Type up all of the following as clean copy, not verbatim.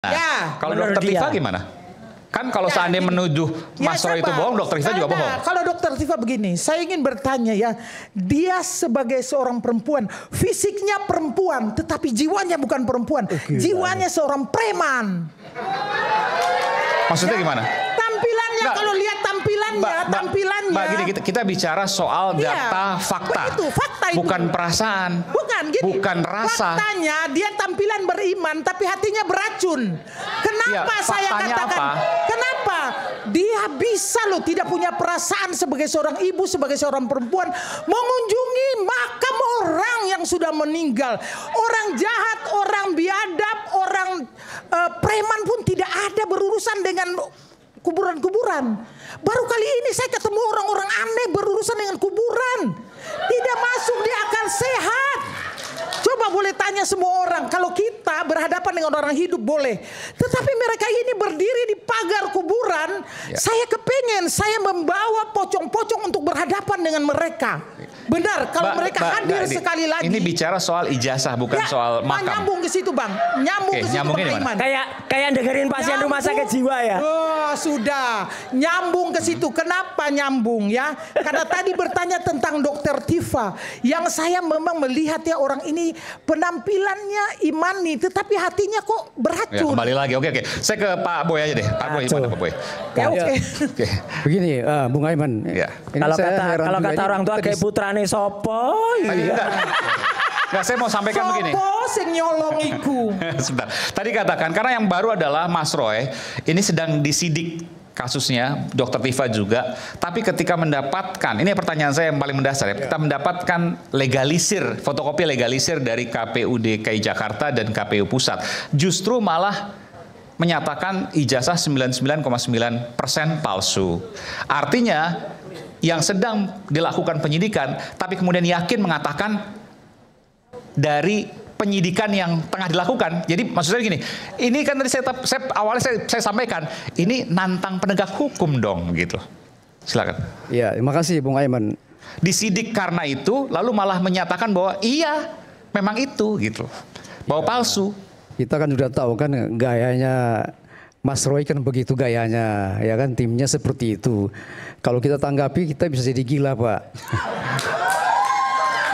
Nah, Ya, kalau dokter Tifa gimana? Kan kalau seandainya menuduh Mas Roy itu bohong, dokter Tifa juga bohong. Kalau dokter Tifa begini, saya ingin bertanya ya, dia sebagai seorang perempuan, fisiknya perempuan, tetapi jiwanya bukan perempuan, jiwanya seorang preman. Maksudnya gimana? Tampilannya, kalau lihat tampilannya, Mbak, gini, kita bicara soal data, fakta, itu, fakta itu. bukan perasaan, bukan rasa. Faktanya dia tampilan beriman, tapi hatinya beracun. Kenapa saya katakan? Apa? Kenapa dia bisa loh tidak punya perasaan sebagai seorang ibu, sebagai seorang perempuan mengunjungi makam orang yang sudah meninggal, orang jahat, orang biadab, orang preman pun tidak ada berurusan dengan kuburan-kuburan. Baru kali ini saya ketemu orang-orang aneh berurusan dengan kuburan. Tidak masuk di akal sehat. Coba boleh tanya semua orang, kalau kita berhadapan dengan orang hidup boleh. Tetapi mereka ini berdiri di pagar kuburan, saya kepengen saya membawa pocong-pocong untuk berhadapan dengan mereka. Benar, kalau mereka hadir sekali lagi. Ini bicara soal ijazah, bukan soal makam. Nyambung ke situ Bang, nyambung ke situ Bang Iman. Kayak dengerin pasien rumah sakit jiwa ya. Oh sudah, nyambung ke situ. Kenapa nyambung ya? Karena tadi bertanya tentang dokter Tifa, yang saya memang melihat ya orang ini penampilannya imani, tetapi hatinya kok beracun. Ya, kembali lagi, oke. Saya ke Pak Boy aja deh. Pak Boy, gimana Pak Boy? Ya, oke. Begini, Bung Aiman. Ya. Kalau kata orang tua kayak putrane sopo. Nggak, saya mau sampaikan begini. Sopo sing nyolong iku. Sebentar. Tadi katakan, karena yang baru adalah Mas Roy, ini sedang disidik kasusnya, dokter Tifa juga. Tapi ketika mendapatkan, ini pertanyaan saya yang paling mendasar ya, kita mendapatkan legalisir, fotokopi legalisir dari KPU DKI Jakarta dan KPU Pusat, justru malah menyatakan ijazah 99,9% palsu. Artinya yang sedang dilakukan penyidikan, tapi kemudian yakin mengatakan dari penyidikan yang tengah dilakukan. Jadi maksud saya gini, ini kan tadi awalnya saya sampaikan, ini nantang penegak hukum dong gitu. Silakan. Ya, terima kasih Bung Aiman. Disidik karena itu, lalu malah menyatakan bahwa iya, memang itu gitu, bahwa palsu. Kita kan sudah tahu kan gayanya Mas Roy kan begitu gayanya, ya kan timnya seperti itu. Kalau kita tanggapi kita bisa jadi gila Pak.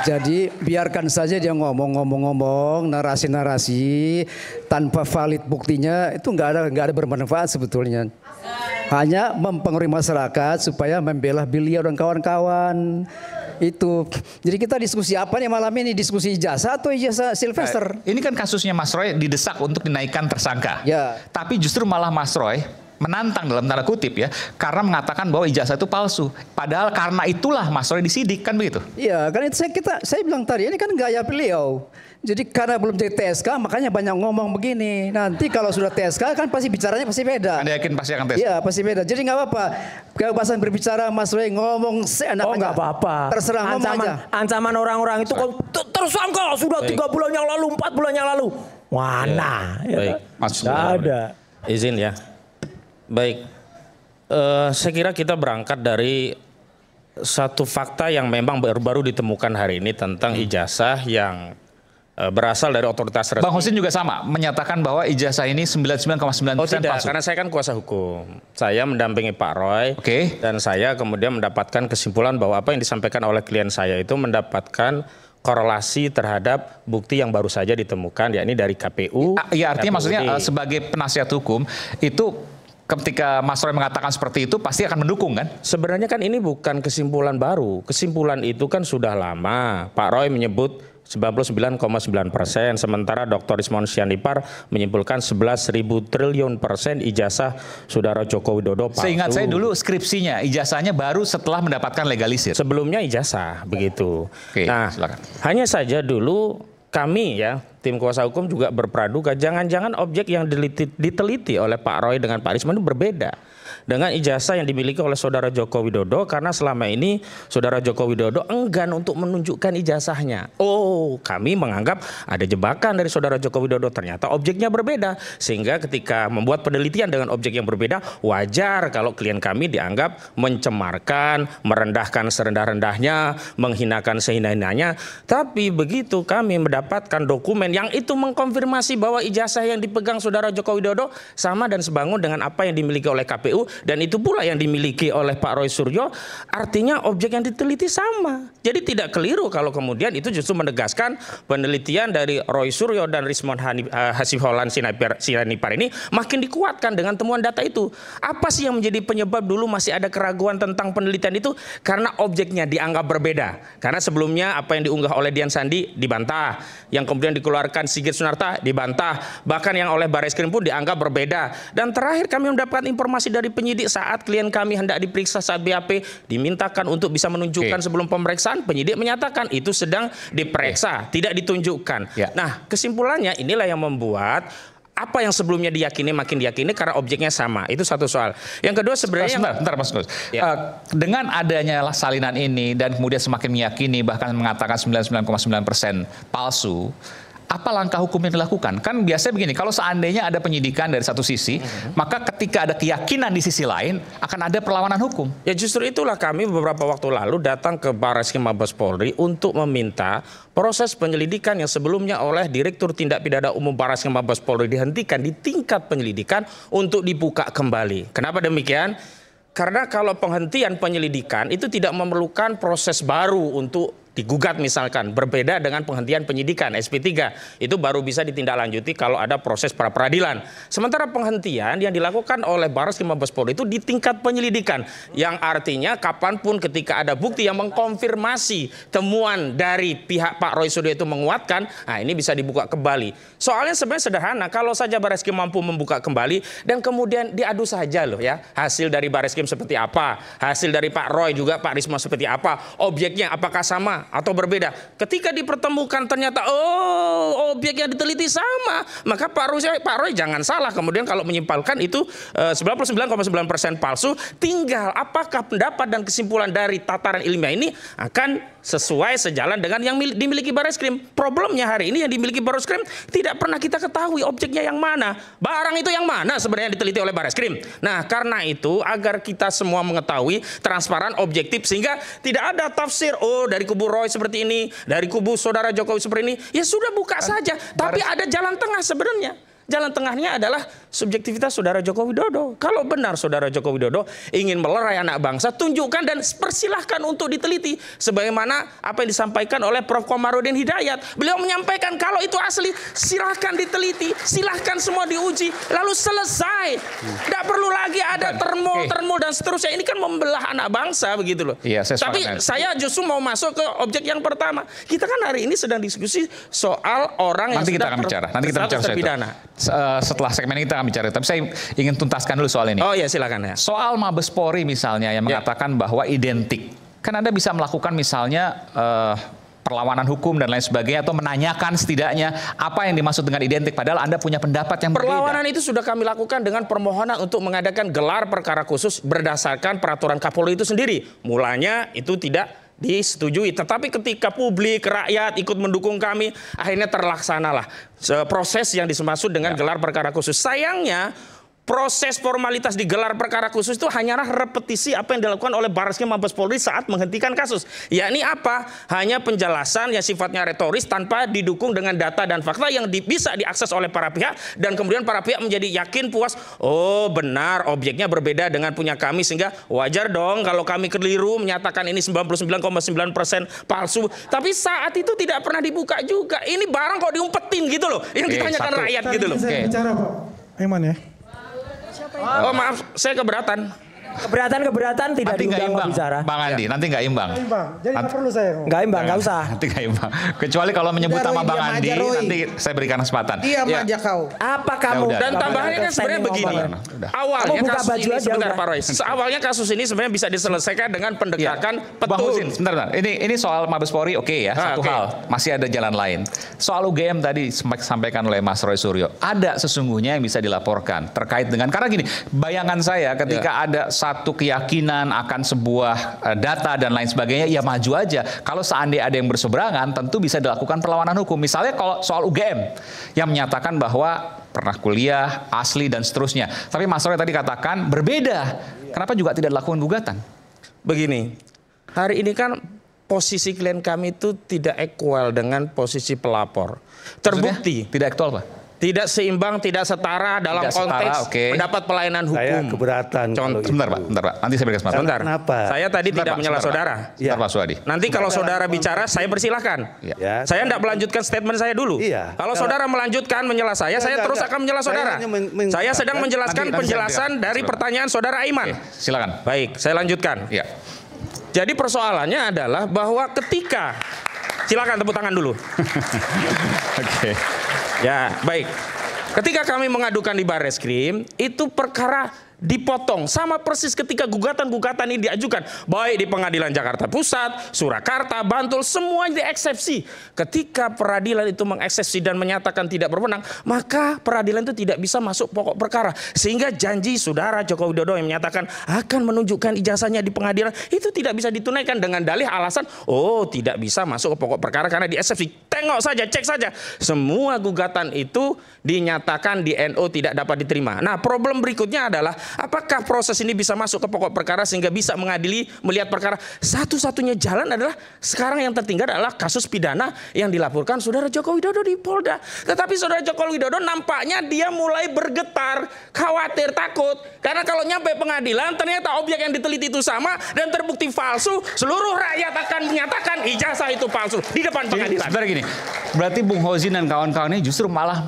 Jadi biarkan saja dia ngomong narasi-narasi tanpa valid buktinya, itu nggak ada bermanfaat sebetulnya. Hanya mempengaruhi masyarakat supaya membela beliau dan kawan-kawan. Itu. Jadi kita diskusi apa nih malam ini? Diskusi ijazah atau ijazah Sylvester? Ini kan kasusnya Mas Roy didesak untuk dinaikkan tersangka. Ya. Tapi justru malah Mas Roy menantang dalam tanda kutip ya, karena mengatakan bahwa ijazah itu palsu. Padahal karena itulah Mas Roy disidik, kan begitu? Iya, kan itu saya bilang tadi, ini kan gaya beliau. Jadi karena belum jadi TSK makanya banyak ngomong begini. Nanti kalau sudah TSK kan pasti bicaranya pasti beda. Anda yakin pasti akan TSK? Iya, pasti beda. Jadi nggak apa-apa. Kebebasan berbicara Mas Roy ngomong seenaknya. Oh nggak apa-apa. Terserah ngomong aja. Ancaman orang-orang itu tersangka sudah 3 bulan yang lalu, 4 bulan yang lalu. Mana? Baik, nggak ada. Izin ya. Baik, saya kira kita berangkat dari satu fakta yang memang baru ditemukan hari ini tentang ijazah yang berasal dari otoritas resmi. Bang Husin juga sama, menyatakan bahwa ijazah ini 99,9% Oh tidak, palsu. karena saya kan kuasa hukum. Saya mendampingi Pak Roy, dan saya kemudian mendapatkan kesimpulan bahwa apa yang disampaikan oleh klien saya itu mendapatkan korelasi terhadap bukti yang baru saja ditemukan, yakni dari KPU. Iya, artinya KPUD. maksudnya sebagai penasihat hukum itu ketika Mas Roy mengatakan seperti itu pasti akan mendukung kan? Sebenarnya kan ini bukan kesimpulan baru. Kesimpulan itu kan sudah lama. Pak Roy menyebut 99,9%, sementara Dr. Ismon Sianipar menyimpulkan 11.000 triliun persen ijazah Saudara Joko Widodo palsu. Seingat saya dulu skripsinya, ijazahnya baru setelah mendapatkan legalisir. Sebelumnya ijazah, begitu. Nah, silakan. Hanya saja dulu kami ya, tim kuasa hukum juga berpraduga, jangan-jangan objek yang diteliti oleh Pak Roy dengan Pak Risman itu berbeda dengan ijazah yang dimiliki oleh Saudara Joko Widodo, karena selama ini Saudara Joko Widodo enggan untuk menunjukkan ijazahnya. Oh, kami menganggap ada jebakan dari Saudara Joko Widodo, ternyata objeknya berbeda. Sehingga ketika membuat penelitian dengan objek yang berbeda, wajar kalau klien kami dianggap mencemarkan, merendahkan serendah-rendahnya, menghinakan sehina-hinanya. Tapi begitu kami mendapatkan dokumen yang itu mengkonfirmasi bahwa ijazah yang dipegang saudara Joko Widodo sama dan sebangun dengan apa yang dimiliki oleh KPU, dan itu pula yang dimiliki oleh Pak Roy Suryo, artinya objek yang diteliti sama. Jadi tidak keliru kalau kemudian itu justru menegaskan penelitian dari Roy Suryo dan Rismond Hasifullah Sianipar ini makin dikuatkan dengan temuan data itu. Apa sih yang menjadi penyebab dulu masih ada keraguan tentang penelitian itu? Karena objeknya dianggap berbeda. Karena sebelumnya apa yang diunggah oleh Dian Sandi dibantah, yang kemudian dikeluarkan Sigit Sunarta dibantah, bahkan yang oleh Barreskrim pun dianggap berbeda. Dan terakhir kami mendapatkan informasi dari penyidik saat klien kami hendak diperiksa saat BAP dimintakan untuk bisa menunjukkan sebelum pemeriksaan, penyidik menyatakan itu sedang diperiksa, tidak ditunjukkan. Nah, kesimpulannya inilah yang membuat apa yang sebelumnya diyakini makin diyakini karena objeknya sama. Itu satu soal. Yang kedua sebenarnya Sebentar Mas Gus. Dengan adanya salinan ini dan kemudian semakin meyakini bahkan mengatakan 99,9% palsu, apa langkah hukum yang dilakukan? Kan biasanya begini, kalau seandainya ada penyidikan dari satu sisi, maka ketika ada keyakinan di sisi lain akan ada perlawanan hukum. Ya justru itulah kami beberapa waktu lalu datang ke Barreskrim Mabes Polri untuk meminta proses penyelidikan yang sebelumnya oleh Direktur Tindak Pidana Umum Barreskrim Mabes Polri dihentikan di tingkat penyelidikan untuk dibuka kembali. Kenapa demikian? Karena kalau penghentian penyelidikan itu tidak memerlukan proses baru untuk digugat misalkan, berbeda dengan penghentian penyidikan SP3 itu baru bisa ditindaklanjuti kalau ada proses pra peradilan. Sementara penghentian yang dilakukan oleh Barreskrim Mabes Polri itu di tingkat penyelidikan, yang artinya kapanpun ketika ada bukti yang mengkonfirmasi temuan dari pihak Pak Roy Suryo itu menguatkan, nah ini bisa dibuka kembali. Soalnya sebenarnya sederhana, kalau saja Barreskrim mampu membuka kembali dan kemudian diadu saja loh ya, hasil dari Barreskrim seperti apa, hasil dari Pak Roy juga Pak Risma seperti apa, objeknya apakah sama atau berbeda. Ketika dipertemukan ternyata objek yang diteliti sama, maka Pak Roy jangan salah kemudian kalau menyimpulkan itu 99,9% palsu. Tinggal apakah pendapat dan kesimpulan dari tataran ilmiah ini akan sesuai sejalan dengan yang dimiliki Barreskrim. Problemnya hari ini yang dimiliki Barreskrim tidak pernah kita ketahui objeknya yang mana, barang itu yang mana sebenarnya diteliti oleh Barreskrim. Nah karena itu agar kita semua mengetahui transparan, objektif, sehingga tidak ada tafsir dari kubu Roy seperti ini, dari kubu saudara Jokowi seperti ini, ya sudah buka saja. Tapi ada jalan tengah sebenarnya. Jalan tengahnya adalah subjektivitas saudara Joko Widodo. Kalau benar saudara Joko Widodo ingin melerai anak bangsa, tunjukkan dan persilahkan untuk diteliti. Sebagaimana apa yang disampaikan oleh Prof. Komarudin Hidayat. Beliau menyampaikan kalau itu asli, silahkan diteliti, silahkan semua diuji, lalu selesai. Tidak perlu lagi ada termul dan seterusnya. Ini kan membelah anak bangsa begitu loh. Iya, tapi saya justru mau masuk ke objek yang pertama. Kita kan hari ini sedang diskusi soal orang yang sudah terpidana. Setelah segmen ini kita akan bicara, tapi saya ingin tuntaskan dulu soal ini. Oh ya silakan ya. Soal Mabes Polri misalnya yang mengatakan bahwa identik, kan Anda bisa melakukan misalnya perlawanan hukum dan lain sebagainya, atau menanyakan setidaknya apa yang dimaksud dengan identik, padahal Anda punya pendapat yang berbeda. Perlawanan itu sudah kami lakukan dengan permohonan untuk mengadakan gelar perkara khusus berdasarkan peraturan Kapolri itu sendiri. Mulanya itu tidak disetujui, tetapi ketika publik, rakyat ikut mendukung kami, akhirnya terlaksanalah proses yang dimaksud dengan gelar perkara khusus. Sayangnya proses formalitas di gelar perkara khusus itu hanyalah repetisi apa yang dilakukan oleh Barreskrim Mabes Polri saat menghentikan kasus. Yakni apa? Hanya penjelasan yang sifatnya retoris tanpa didukung dengan data dan fakta yang bisa diakses oleh para pihak, dan kemudian para pihak menjadi yakin puas, oh benar objeknya berbeda dengan punya kami, sehingga wajar dong kalau kami keliru menyatakan ini 99,9% palsu. Tapi saat itu tidak pernah dibuka juga. Ini barang kok diumpetin gitu loh, yang ditanyakan rakyat gitu loh. Saya bicara Pak Aiman ya. Oh maaf, saya keberatan. Keberatan tidak nanti nggak diundang imbang, bicara. Bang Andi, nanti nggak imbang. Jadi nggak perlu saya. Nggak imbang, nggak usah. Nanti nggak imbang. Kecuali kalau menyebut nama Bang Andi, nanti saya berikan kesempatan. Diam aja kau. Apa kamu? Dan tambahannya kan sebenarnya begini. Awalnya kasus ini sebentar Pak Roy. Awalnya kasus ini sebenarnya bisa diselesaikan dengan pendekatan Bang Husin, sebentar. Ini soal Mabes Polri oke ya, satu hal. Masih ada jalan lain. Soal UGM tadi disampaikan oleh Mas Roy Suryo. Ada sesungguhnya yang bisa dilaporkan terkait dengan, karena gini, bayangan saya ketika ada satu keyakinan akan sebuah data dan lain sebagainya, ya maju aja. Kalau seandainya ada yang berseberangan, tentu bisa dilakukan perlawanan hukum. Misalnya kalau soal UGM yang menyatakan bahwa pernah kuliah, asli dan seterusnya. Tapi Mas Roy tadi katakan berbeda. Kenapa juga tidak dilakukan gugatan? Begini, hari ini kan posisi klien kami itu tidak equal dengan posisi pelapor. Terbukti. Maksudnya, tidak equal, Pak? Tidak seimbang, tidak setara dalam Tidak konteks setara, oke. mendapat pelayanan hukum. Saya keberatan. Contoh. Sebentar, Pak. Nanti saya berikan kesempatan. Sebentar. Kenapa? Saya tadi tidak menyela saudara. Sebentar, Pak Suhadi. Nanti kalau saudara bicara, saya persilahkan. Ya. Saya tidak melanjutkan statement saya dulu. Iya. Kalau saudara melanjutkan menyela saya terus akan menyela saudara. Saya sedang menjelaskan Nanti penjelasan dari pertanyaan saudara Aiman. Oke, silakan. Baik, saya lanjutkan. Ya. Jadi persoalannya adalah bahwa ketika, silakan tepuk tangan dulu. Oke. Ya, baik. Ketika kami mengadukan di Barreskrim, itu perkara dipotong. Sama persis ketika gugatan-gugatan ini diajukan. Baik di Pengadilan Jakarta Pusat, Surakarta, Bantul, semuanya dieksepsi. Ketika peradilan itu mengeksepsi dan menyatakan tidak berwenang, maka peradilan itu tidak bisa masuk pokok perkara. Sehingga janji saudara Joko Widodo yang menyatakan akan menunjukkan ijazahnya di pengadilan, itu tidak bisa ditunaikan dengan dalih alasan, oh tidak bisa masuk ke pokok perkara karena dieksepsi. Tengok saja, cek saja. Semua gugatan itu dinyatakan di NO tidak dapat diterima. Nah, problem berikutnya adalah apakah proses ini bisa masuk ke pokok perkara sehingga bisa mengadili melihat perkara. Satu-satunya jalan adalah sekarang yang tertinggal adalah kasus pidana yang dilaporkan saudara Joko Widodo di Polda. Tetapi saudara Joko Widodo nampaknya dia mulai bergetar, khawatir, takut. Karena kalau nyampe pengadilan ternyata objek yang diteliti itu sama dan terbukti palsu, seluruh rakyat akan menyatakan ijazah itu palsu di depan pengadilan. Sebentar gini, berarti Bung Hozin dan kawan-kawan ini justru malah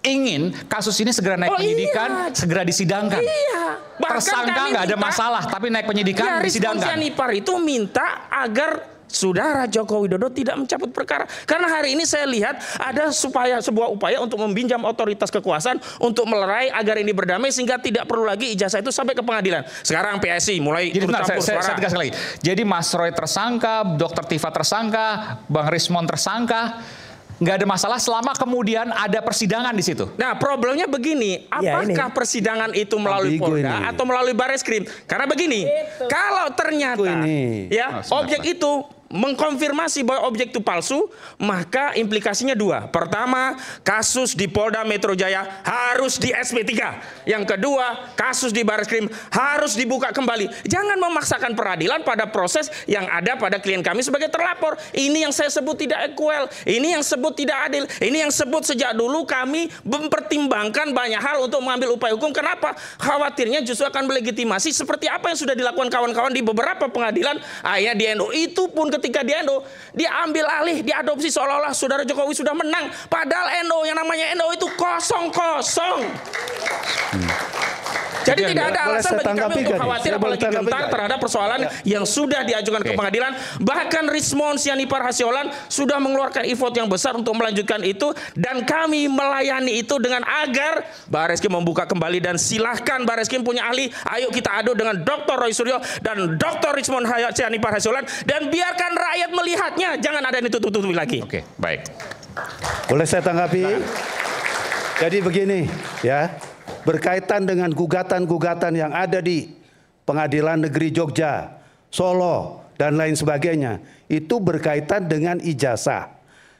ingin kasus ini segera naik penyidikan, segera disidangkan. Iya. Tersangka nggak ada masalah, tapi naik penyidikan, disidangkan. Sianipar itu minta agar saudara Joko Widodo tidak mencabut perkara. Karena hari ini saya lihat ada sebuah upaya untuk membinjam otoritas kekuasaan untuk melerai agar ini berdamai sehingga tidak perlu lagi ijazah itu sampai ke pengadilan. Sekarang PSI mulai Jadi benar, campur saya suara. tegas lagi. Jadi Mas Roy tersangka, Dr. Tifa tersangka, Bang Rismon tersangka. Nggak ada masalah selama kemudian ada persidangan di situ. Nah, problemnya begini, apakah persidangan itu melalui Polda atau melalui Barreskrim? Karena begini, kalau ternyata objek itu mengkonfirmasi bahwa objek itu palsu, maka implikasinya dua. Pertama, kasus di Polda Metro Jaya harus di SP3. Yang kedua, kasus di Barreskrim harus dibuka kembali. Jangan memaksakan peradilan pada proses yang ada pada klien kami sebagai terlapor. Ini yang saya sebut tidak equal. Ini yang sebut tidak adil. Ini yang sebut sejak dulu kami mempertimbangkan banyak hal untuk mengambil upaya hukum. Kenapa? Khawatirnya justru akan melegitimasi seperti apa yang sudah dilakukan kawan-kawan di beberapa pengadilan. Akhirnya di NU itu pun ketika di NU diambil alih, diadopsi seolah-olah saudara Jokowi sudah menang. Padahal NU yang namanya NU itu kosong-kosong. Jadi tidak ada alasan bagi kami untuk khawatir apalagi gentar terhadap persoalan yang sudah diajukan ke pengadilan. Bahkan Rismon Sianipar Hasiolan sudah mengeluarkan effort yang besar untuk melanjutkan itu dan kami melayani itu dengan agar Barreskrim membuka kembali dan silahkan Barreskrim punya ahli. Ayo kita adu dengan Dr. Roy Suryo dan Dr. Rismon Sianipar Hasiolan dan biarkan rakyat melihatnya. Jangan ada yang ditutup-tutupi lagi. Oke, baik. Boleh saya tanggapi? Jadi begini ya. Berkaitan dengan gugatan-gugatan yang ada di Pengadilan Negeri Jogja, Solo, dan lain sebagainya, itu berkaitan dengan ijazah.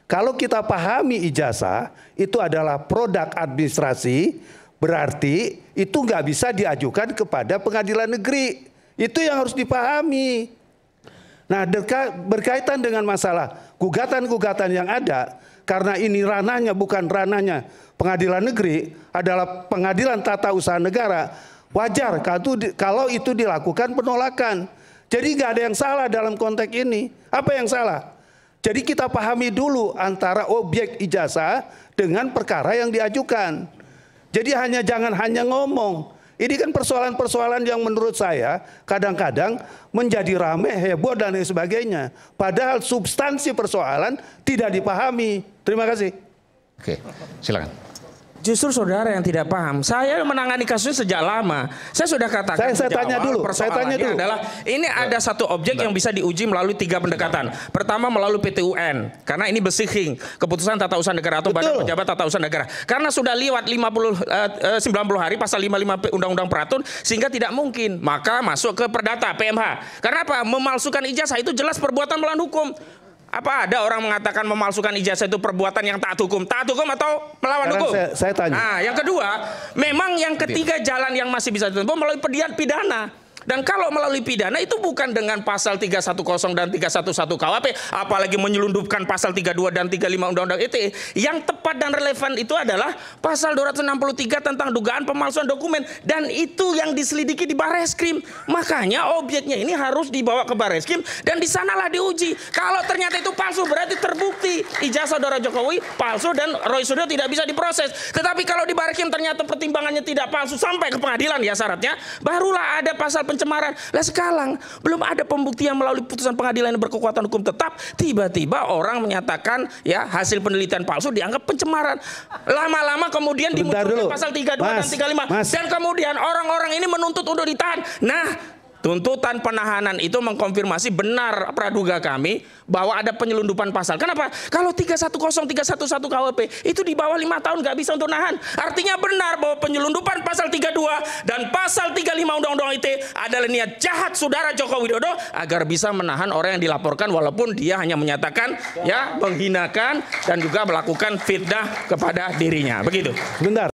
Kalau kita pahami ijazah, itu adalah produk administrasi, berarti itu nggak bisa diajukan kepada pengadilan negeri. Itu yang harus dipahami. Nah, berkaitan dengan masalah gugatan-gugatan yang ada, karena ini ranahnya bukan ranahnya pengadilan negeri, adalah pengadilan tata usaha negara, wajar kalau itu dilakukan penolakan. Jadi nggak ada yang salah dalam konteks ini. Apa yang salah? Jadi kita pahami dulu antara objek ijazah dengan perkara yang diajukan. Jadi jangan hanya ngomong. Ini kan persoalan-persoalan yang menurut saya kadang-kadang menjadi ramai, heboh dan lain sebagainya. Padahal substansi persoalan tidak dipahami. Terima kasih. Oke, silakan. Justru saudara yang tidak paham. Saya menangani kasusnya sejak lama. Saya sudah katakan saya tanya dulu. Saya tanya dulu. Adalah ini ada satu objek yang bisa diuji melalui 3 pendekatan. Pertama melalui PT UN karena ini besiking keputusan tata usaha negara atau badan pejabat tata usaha negara. Karena sudah lewat 90 hari pasal 55 Undang-Undang Peratun sehingga tidak mungkin. Maka masuk ke Perdata PMH. Karena apa? Memalsukan ijazah itu jelas perbuatan melawan hukum. Apa ada orang mengatakan memalsukan ijazah itu perbuatan yang taat hukum? Taat hukum atau melawan hukum? Saya tanya. Nah, yang kedua, memang yang ketiga jalan yang masih bisa ditempuh melalui pidana. Dan kalau melalui pidana itu bukan dengan pasal 310 dan 311 KUHP, apalagi menyelundupkan pasal 32 dan 35 Undang-Undang ITE. Yang tepat dan relevan itu adalah pasal 263 tentang dugaan pemalsuan dokumen, dan itu yang diselidiki di Barreskrim. Makanya objeknya ini harus dibawa ke Barreskrim dan di sanalah diuji. Kalau ternyata itu palsu, berarti terbukti ijazah saudara Jokowi palsu dan Roy Suryo tidak bisa diproses. Tetapi kalau di Barreskrim ternyata pertimbangannya tidak palsu sampai ke pengadilan ya syaratnya, barulah ada pasal pencemaran. Lah sekarang belum ada pembuktian melalui putusan pengadilan yang berkekuatan hukum tetap, tiba-tiba orang menyatakan ya hasil penelitian palsu dianggap pencemaran. Lama-lama kemudian dimunculkan pasal 32 dan 35 dan kemudian orang-orang ini menuntut untuk ditahan. Nah, tuntutan penahanan itu mengkonfirmasi benar praduga kami bahwa ada penyelundupan pasal. Kenapa? Kalau 310, 311 KUHP itu di bawah 5 tahun nggak bisa untuk nahan. Artinya benar bahwa penyelundupan pasal 32 dan pasal 35 Undang-Undang ITE adalah niat jahat saudara Joko Widodo agar bisa menahan orang yang dilaporkan walaupun dia hanya menyatakan ya menghinakan dan juga melakukan fitnah kepada dirinya. Begitu. Sebentar.